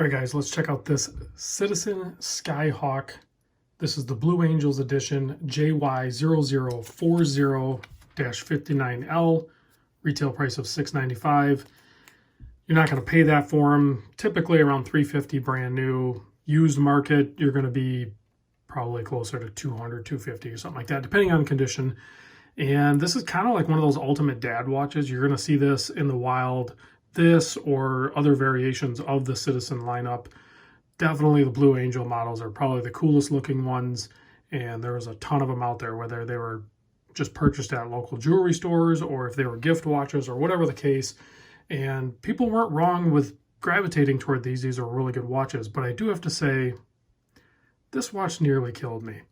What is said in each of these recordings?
All right, guys, let's check out this Citizen Skyhawk. This is the Blue Angels edition, JY0040-59L, retail price of $695. You're not going to pay that for them. Typically around $350 brand new. Used market, you're going to be probably closer to $200, $250 or something like that, depending on condition. And this is kind of like one of those ultimate dad watches. You're going to see this in the wild. This or other variations of the Citizen lineup. Definitely the Blue Angel models are probably the coolest looking ones, and there was a ton of them out there, whether they were just purchased at local jewelry stores or if they were gift watches or whatever the case. And people weren't wrong with gravitating toward these. These are really good watches, but I do have to say this watch nearly killed me.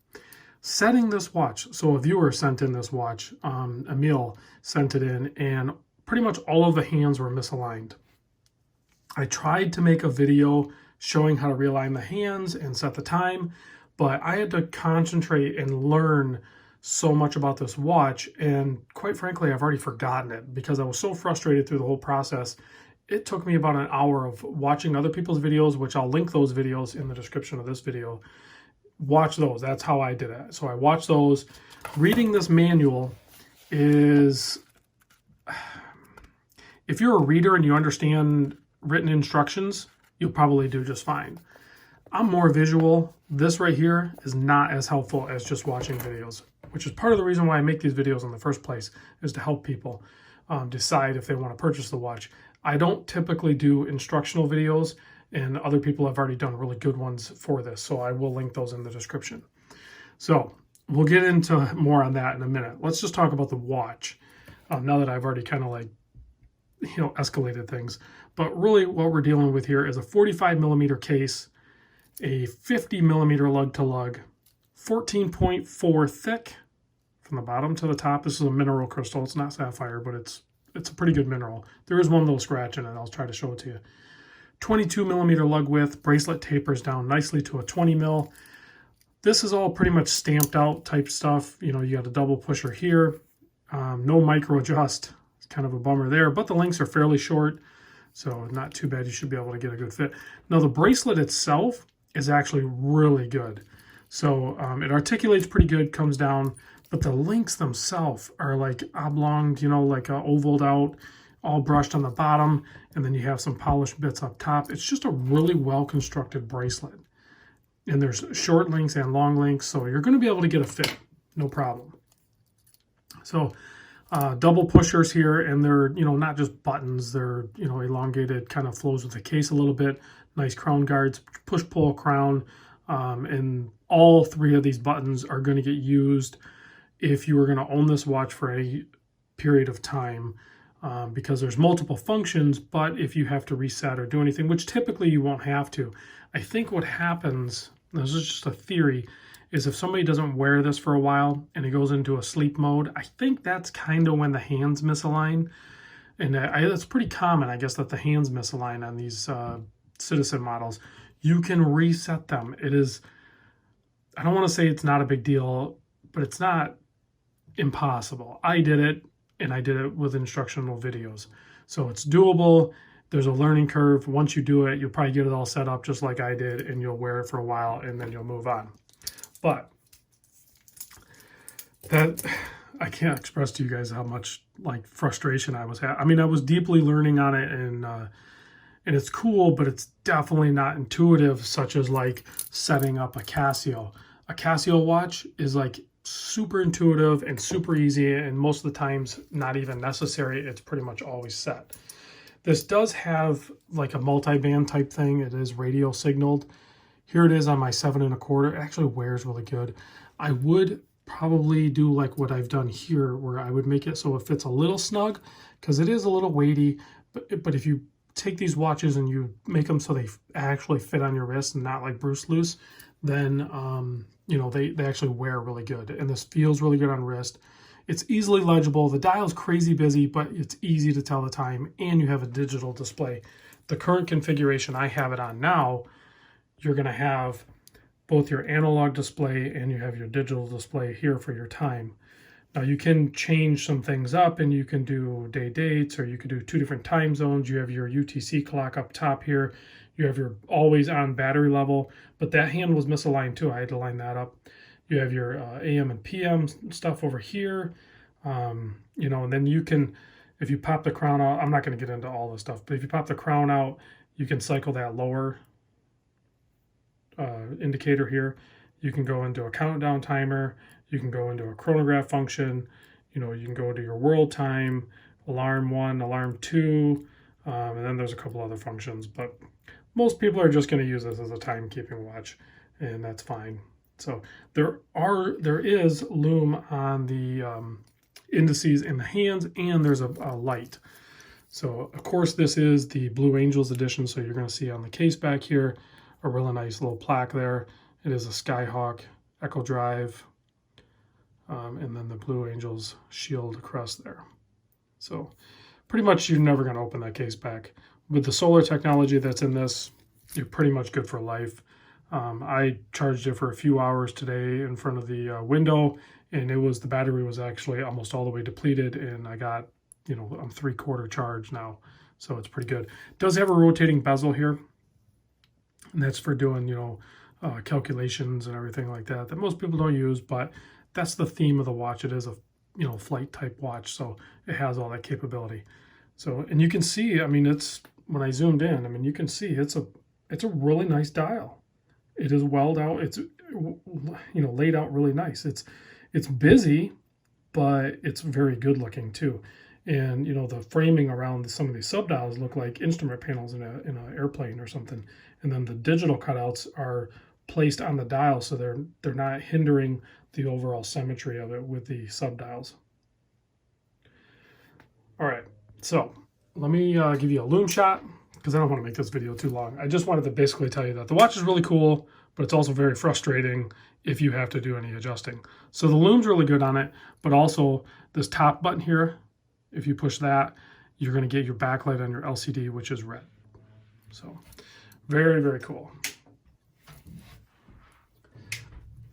Setting this watch, so a viewer sent in this watch, Emil sent it in, and pretty much all of the hands were misaligned. I tried to make a video showing how to realign the hands and set the time, but I had to concentrate and learn so much about this watch, and quite frankly, I've already forgotten it because I was so frustrated through the whole process. It took me about an hour of watching other people's videos, which I'll link those videos in the description of this video. Watch those. That's how I did it. So I watched those. Reading this manual is... If you're a reader and you understand written instructions, you'll probably do just fine. I'm more visual. This right here is not as helpful as just watching videos, which is part of the reason why I make these videos in the first place, is to help people decide if they want to purchase the watch. I don't typically do instructional videos, and other people have already done really good ones for this, so I will link those in the description. So we'll get into more on that in a minute. Let's just talk about the watch now that I've already kind of escalated things. But really what we're dealing with here is a 45mm case, a 50mm lug to lug, 14.4 thick from the bottom to the top. This is a mineral crystal. It's not sapphire, but it's a pretty good mineral. There is one little scratch in it. I'll try to show it to you. 22mm lug width. Bracelet tapers down nicely to a 20mm. This is all pretty much stamped out type stuff. You got a double pusher here. No micro adjust. Kind of a bummer there, but the links are fairly short, so not too bad. You should be able to get a good fit. Now the bracelet itself is actually really good, so it articulates pretty good, comes down, but the links themselves are like oblong, like ovaled out, all brushed on the bottom, and then you have some polished bits up top. It's just a really well constructed bracelet, and there's short links and long links, so you're going to be able to get a fit, no problem. So double pushers here, and they're not just buttons, they're elongated, kind of flows with the case a little bit. Nice crown guards, push pull crown, and all three of these buttons are going to get used if you were going to own this watch for a period of time, because there's multiple functions. But if you have to reset or do anything, which typically you won't have to, I think what happens, this is just a theory, is if somebody doesn't wear this for a while and it goes into a sleep mode, I think that's kind of when the hands misalign. And that's pretty common, I guess, that the hands misalign on these Citizen models. You can reset them. It is, I don't want to say it's not a big deal, but it's not impossible. I did it, and I did it with instructional videos. So it's doable. There's a learning curve. Once you do it, you'll probably get it all set up just like I did, and you'll wear it for a while, and then you'll move on. But that, I can't express to you guys how much frustration I was having. I mean, I was deeply learning on it, and it's cool, but it's definitely not intuitive, such as setting up a Casio. A Casio watch is super intuitive and super easy, and most of the times not even necessary. It's pretty much always set. This does have a multi-band type thing. It is radio signaled. Here it is on my 7 1/4. It actually wears really good. I would probably do what I've done here, where I would make it so it fits a little snug, because it is a little weighty. But if you take these watches and you make them so they actually fit on your wrist and not like Bruce loose, then they actually wear really good. And this feels really good on wrist. It's easily legible. The dial's crazy busy, but it's easy to tell the time, and you have a digital display. The current configuration I have it on now, you're going to have both your analog display and you have your digital display here for your time. Now you can change some things up, and you can do day dates, or you could do 2 different time zones. You have your UTC clock up top here. You have your always on battery level, but that hand was misaligned too. I had to line that up. You have your AM and PM stuff over here, you know, and then you can, if you pop the crown out, I'm not going to get into all this stuff, but if you pop the crown out, you can cycle that lower indicator here. You can go into a countdown timer. You can go into a chronograph function. You know, you can go into your world time, alarm 1, alarm 2, and then there's a couple other functions, but most people are just going to use this as a timekeeping watch, and that's fine. So there is lume on the indices in the hands, and there's a light. So of course this is the Blue Angels edition, so you're going to see on the case back here a really nice little plaque there. It is a Skyhawk Echo Drive, and then the Blue Angels shield across there. So pretty much you're never going to open that case back. With the solar technology that's in this, you're pretty much good for life. I charged it for a few hours today in front of the window, and the battery was actually almost all the way depleted, and I got, you know, I'm 3/4 charge now, so it's pretty good. It does have a rotating bezel here, and that's for doing, you know, calculations and everything like that most people don't use, but that's the theme of the watch. It is a, you know, flight type watch, so it has all that capability. So, and you can see, I mean, it's, when I zoomed in, I mean, you can see it's a really nice dial. It is welled out. It's, you know, laid out really nice. It's busy, but it's very good looking too. And, you know, the framing around some of these subdials look like instrument panels in an airplane or something. And then the digital cutouts are placed on the dial, so they're not hindering the overall symmetry of it with the subdials. All right, so let me give you a lume shot, because I don't want to make this video too long. I just wanted to basically tell you that the watch is really cool, but it's also very frustrating if you have to do any adjusting. So the lume's really good on it, but also this top button here, if you push that, you're going to get your backlight on your LCD, which is red. So very, very cool.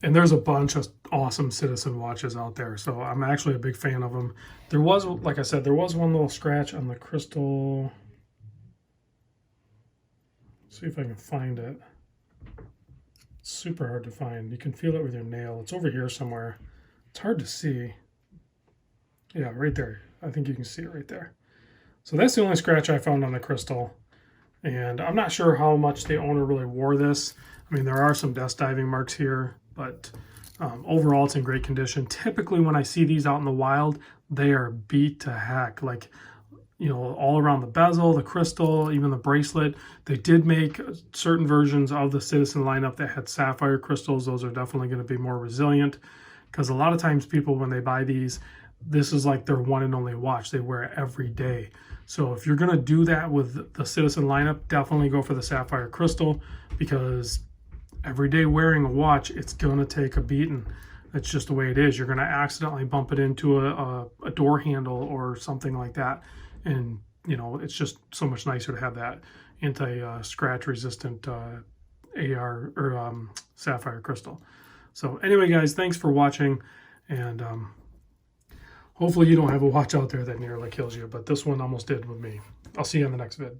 And there's a bunch of awesome Citizen watches out there, so I'm actually a big fan of them. There was, like I said, there was one little scratch on the crystal. Let's see if I can find it. It's super hard to find. You can feel it with your nail. It's over here somewhere. It's hard to see. Yeah, right there. I think you can see it right there. So that's the only scratch I found on the crystal. And I'm not sure how much the owner really wore this. I mean, there are some dust diving marks here, but overall it's in great condition. Typically when I see these out in the wild, they are beat to heck. Like, you know, all around the bezel, the crystal, even the bracelet. They did make certain versions of the Citizen lineup that had sapphire crystals. Those are definitely going to be more resilient, because a lot of times people, when they buy these, this is like their one and only watch. They wear it every day. So if you're going to do that with the Citizen lineup, definitely go for the sapphire crystal, because every day wearing a watch, it's going to take a beating. That's just the way it is. You're going to accidentally bump it into a door handle or something like that. And, you know, it's just so much nicer to have that anti-scratch resistant AR or sapphire crystal. So anyway, guys, thanks for watching. And hopefully you don't have a watch out there that nearly kills you, but this one almost did with me. I'll see you on the next vid.